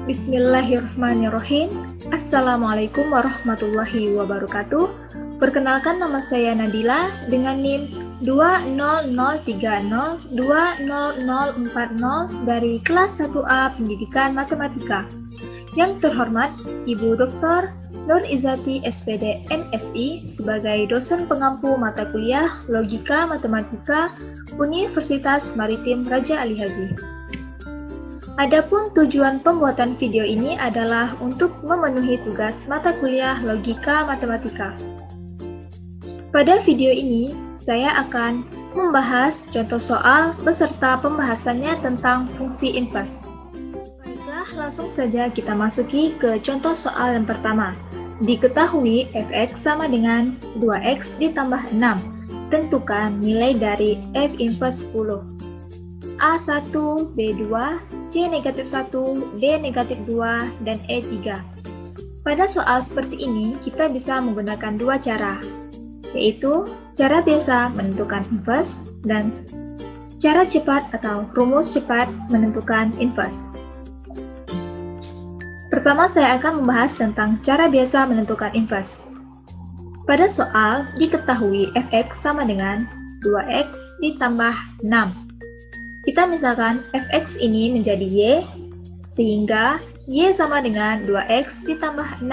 Bismillahirrahmanirrahim. Assalamualaikum warahmatullahi wabarakatuh. Perkenalkan, nama saya Nadila dengan NIM 20030200040 dari kelas 1A Pendidikan Matematika. Yang terhormat Ibu Dr. Nur Izati SPD MSI sebagai dosen pengampu mata kuliah Logika Matematika Universitas Maritim Raja Ali Haji. Adapun tujuan pembuatan video ini adalah untuk memenuhi tugas mata kuliah Logika Matematika. Pada video ini, saya akan membahas contoh soal beserta pembahasannya tentang fungsi inverse. Baiklah, langsung saja kita masuki ke contoh soal yang pertama. Diketahui fx sama dengan 2x ditambah 6. Tentukan nilai dari f inverse 10. A1, B2, C negatif 1, D negatif 2, dan E3. Pada soal seperti ini, kita bisa menggunakan dua cara, yaitu cara biasa menentukan inverse dan cara cepat atau rumus cepat menentukan inverse. Pertama, saya akan membahas tentang cara biasa menentukan inverse. Pada soal, diketahui fx sama dengan 2x ditambah 6. Kita misalkan fx ini menjadi y, sehingga y sama dengan 2x ditambah 6.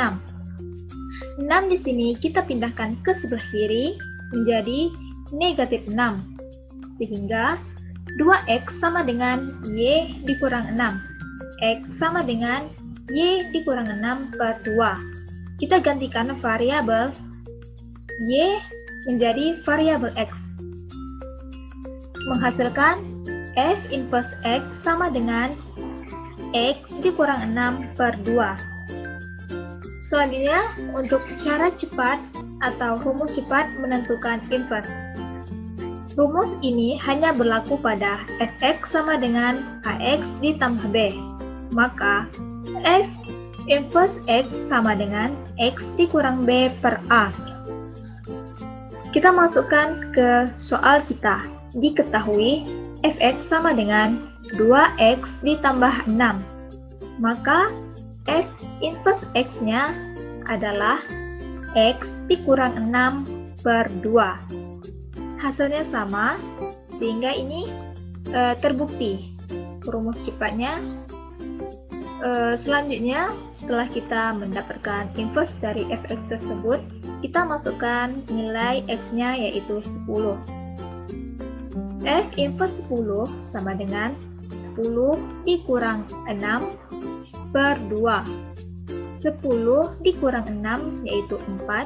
6 di sini kita pindahkan ke sebelah kiri menjadi negatif 6, sehingga 2x sama dengan y dikurang 6. X sama dengan y dikurang 6 per 2. Kita gantikan variabel y menjadi variabel x. Menghasilkan f inverse x sama dengan x dikurang 6 per 2. Selanjutnya, untuk cara cepat atau rumus cepat menentukan inverse. Rumus ini hanya berlaku pada fx sama dengan ax ditambah b. Maka, f inverse x sama dengan x dikurang b per a. Kita masukkan ke soal kita. Diketahui fx sama dengan 2x ditambah 6. Maka f inverse x-nya adalah x dikurang 6 per 2. Hasilnya sama, sehingga ini terbukti rumus cepatnya. Selanjutnya, setelah kita mendapatkan inverse dari fx tersebut, kita masukkan nilai x-nya yaitu 10. F inverse 10 sama dengan 10 dikurang 6 per 2. 10 dikurang 6 yaitu 4,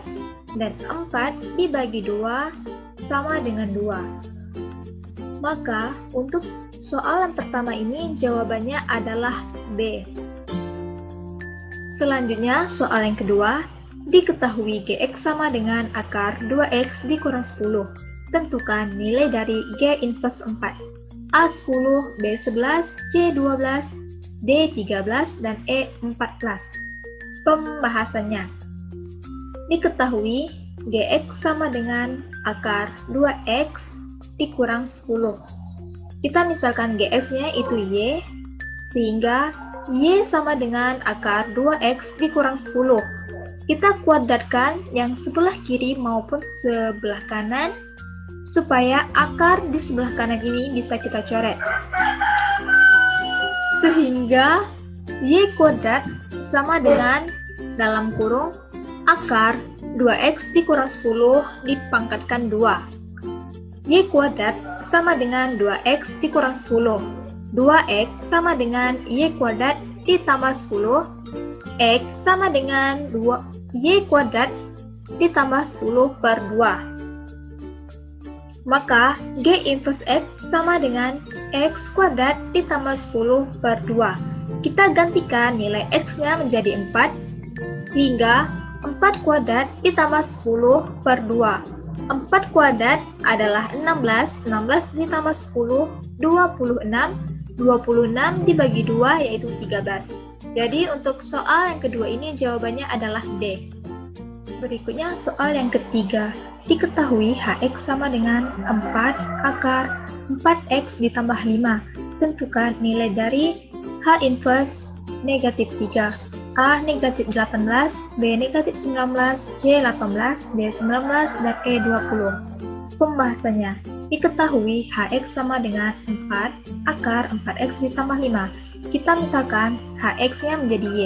dan 4 dibagi 2 sama dengan 2. Maka, untuk soal yang pertama ini jawabannya adalah B. Selanjutnya, soal yang kedua, diketahui gx sama dengan akar 2x dikurang 10. Tentukan nilai dari G inverse 4. A10, B11, C12, D13, dan E14. Pembahasannya. Diketahui Gx sama dengan akar 2x dikurang 10. Kita misalkan Gx-nya itu Y, sehingga Y sama dengan akar 2x dikurang 10. Kita kuadratkan yang sebelah kiri maupun sebelah kanan, supaya akar di sebelah kanan ini bisa kita coret. Sehingga y kuadrat sama dengan dalam kurung akar 2x dikurang 10 dipangkatkan 2. Y kuadrat sama dengan 2x dikurang 10. 2x sama dengan y kuadrat ditambah 10. X sama dengan 2y kuadrat ditambah 10 per 2. Maka G inverse X sama dengan X kuadrat ditambah 10 per 2. Kita gantikan nilai X-nya menjadi 4, sehingga 4 kuadrat ditambah 10 per 2. 4 kuadrat adalah 16, 16 ditambah 10, 26, 26 dibagi 2 yaitu 13. Jadi untuk soal yang kedua ini jawabannya adalah D. Berikutnya soal yang ketiga. Diketahui HX sama dengan 4 akar 4X ditambah 5. Tentukan nilai dari H inverse negatif 3. A negatif 18, B negatif 19, C 18, D 19, dan E 20. Pembahasannya, diketahui HX sama dengan 4 akar 4X ditambah 5. Kita misalkan HX-nya menjadi Y.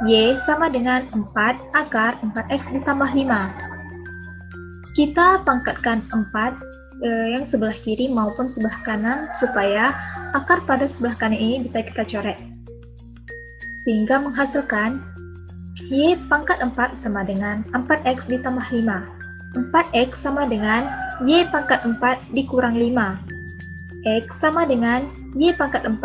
Y sama dengan 4 akar 4X ditambah 5. Kita pangkatkan 4 yang sebelah kiri maupun sebelah kanan supaya akar pada sebelah kanan ini bisa kita coret. Sehingga menghasilkan Y pangkat 4 sama dengan 4X ditambah 5. 4X sama dengan Y pangkat 4 dikurang 5. X sama dengan Y pangkat 4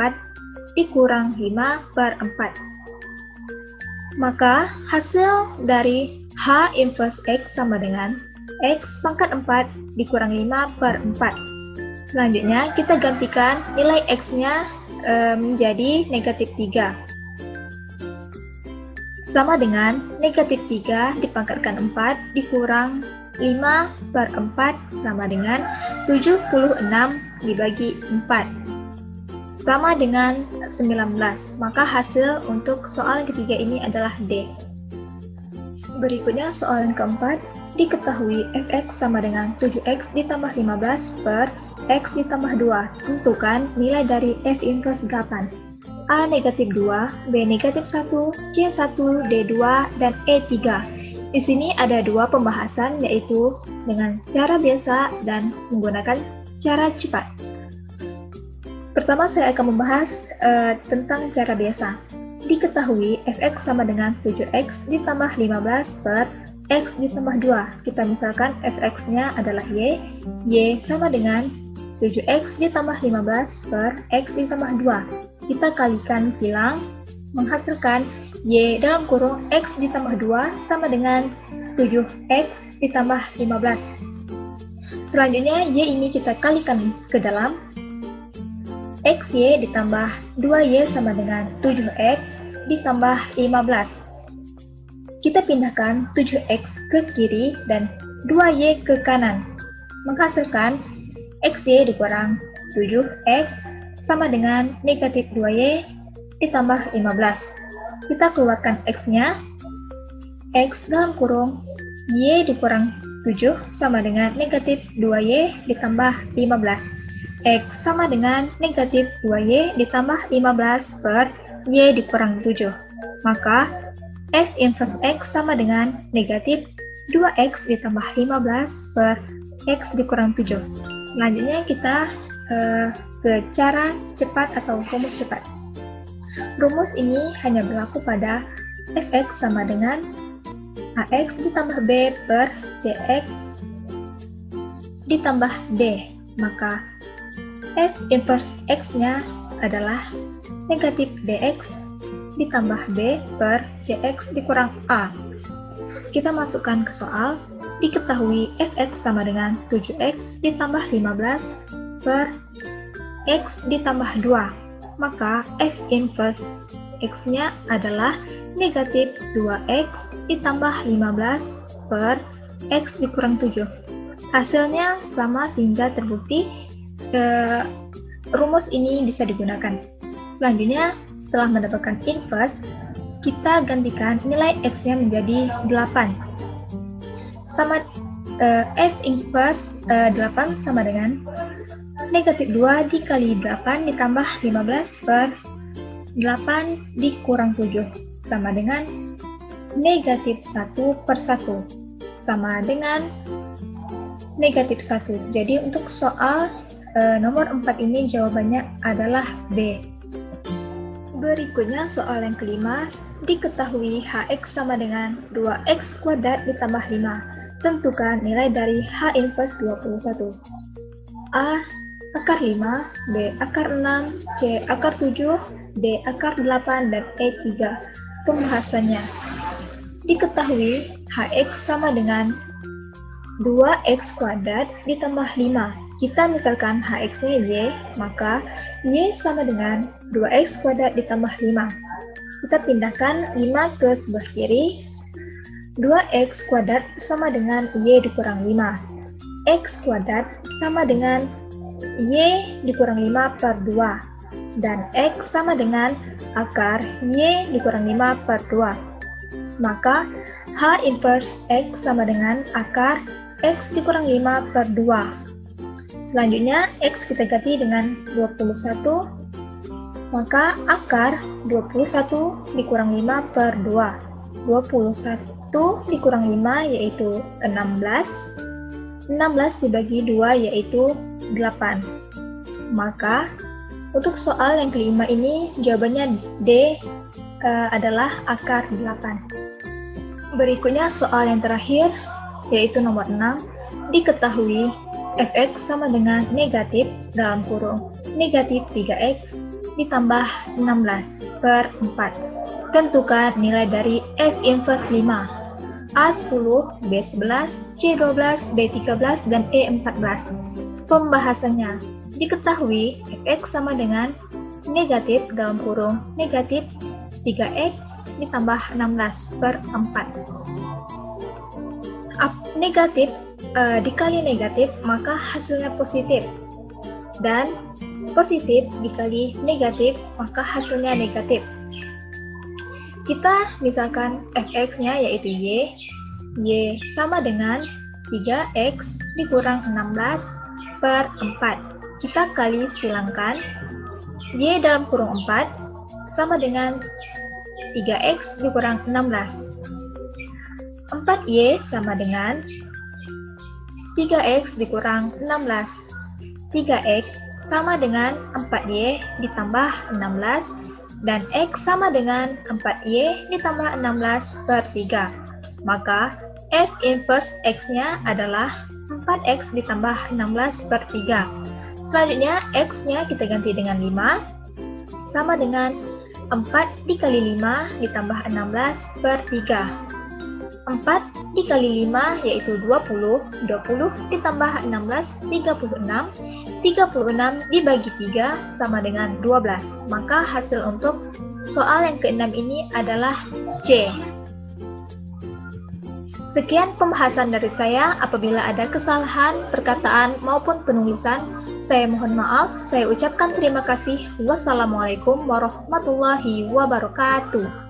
dikurang 5 per 4. Maka hasil dari H inverse X sama dengan X pangkat 4 dikurang 5 per 4. Selanjutnya kita gantikan nilai X-nya menjadi negatif 3. Sama dengan negatif 3 dipangkatkan 4 dikurang 5 per 4 sama dengan 76 dibagi 4. Sama dengan 19. Maka hasil untuk soal ketiga ini adalah D. Berikutnya soal yang keempat. Diketahui fx sama dengan 7x ditambah 15 per x ditambah 2. Tentukan nilai dari f inverse 8. A negatif 2, B negatif 1, C 1, D 2, dan E 3. Di sini ada dua pembahasan, yaitu dengan cara biasa dan menggunakan cara cepat. Pertama saya akan membahas tentang cara biasa. Diketahui fx sama dengan 7x ditambah 15 per x ditambah 2. Kita misalkan fx-nya adalah y. Y sama dengan 7x ditambah 15 per x ditambah 2. Kita kalikan silang, menghasilkan y dalam kurung x ditambah 2 sama dengan 7x ditambah 15. Selanjutnya y ini kita kalikan ke dalam. Xy ditambah 2y sama dengan 7x ditambah 15. Kita pindahkan 7x ke kiri dan 2y ke kanan. Menghasilkan xy dikurang 7x sama dengan negatif 2y ditambah 15. Kita keluarkan x-nya. X dalam kurung y dikurang 7 sama dengan negatif 2y ditambah 15. X sama dengan negatif 2y ditambah 15 per y dikurang 7. Maka f inverse x sama dengan negatif 2x ditambah 15 per x dikurang 7. Selanjutnya kita ke cara cepat atau rumus cepat. Rumus ini hanya berlaku pada fx sama dengan ax ditambah b per cx ditambah d. Maka f inverse x-nya adalah negatif dx ditambah b per cx dikurang a. Kita masukkan ke soal. Diketahui fx sama dengan 7x ditambah 15 per x ditambah 2. Maka f inverse x-nya adalah negatif 2x ditambah 15 per x dikurang 7. Hasilnya sama sehingga terbukti rumus ini bisa digunakan. Selanjutnya, setelah mendapatkan inverse, kita gantikan nilai x-nya menjadi 8. Sama f inverse 8 sama dengan negatif 2 dikali 8 ditambah 15 per 8 dikurang 7 sama dengan negatif 1 per 1 sama dengan negatif 1. Jadi untuk soal nomor 4 ini jawabannya adalah B. Berikutnya soal yang kelima. Diketahui hx sama dengan 2x kuadrat ditambah 5. Tentukan nilai dari h inverse 21. A akar 5, B akar 6, C akar 7, D akar 8, dan E 3. Pembahasannya, diketahui hx sama dengan 2x kuadrat ditambah 5. Kita misalkan hx-nya y, maka y sama dengan 2x kuadrat ditambah 5. Kita pindahkan 5 ke sebelah kiri. 2x kuadrat sama dengan y dikurang 5. X kuadrat sama dengan y dikurang 5 per 2. Dan x sama dengan akar y dikurang 5 per 2. Maka H inverse x sama dengan akar x dikurang 5 per 2. Selanjutnya x kita ganti dengan 21. Maka akar 21 dikurang 5 per 2. 21 dikurang 5 yaitu 16. 16 dibagi 2 yaitu 8. Maka untuk soal yang kelima ini jawabannya D adalah akar 8. Berikutnya soal yang terakhir yaitu nomor 6. Diketahui fx sama dengan negatif dalam kurung negatif 3x ditambah 16 per 4. Tentukan nilai dari f inverse 5, A10, B11, C12, B13, dan E14. Pembahasannya, diketahui fx sama dengan negatif dalam kurung negatif 3x ditambah 16 per 4. Negatif dikali negatif maka hasilnya positif, dan positif dikali negatif maka hasilnya negatif. Kita misalkan fx-nya yaitu y sama dengan 3x dikurang 16 per 4. Kita kali silangkan, y dalam kurung 4 sama dengan 3x dikurang 16. 4y sama dengan 3x dikurang 16. 3x sama dengan 4y ditambah 16, dan x sama dengan 4y ditambah 16 per 3. Maka f inverse x-nya adalah 4x ditambah 16 per 3. Selanjutnya x-nya kita ganti dengan 5, sama dengan 4 dikali 5 ditambah 16 per 3. 4 dikali 5 yaitu 20, 20 ditambah 16, 36, 36 dibagi 3 sama dengan 12. Maka hasil untuk soal yang keenam ini adalah C. Sekian pembahasan dari saya. Apabila ada kesalahan perkataan maupun penulisan, saya mohon maaf. Saya ucapkan terima kasih. Wassalamualaikum warahmatullahi wabarakatuh.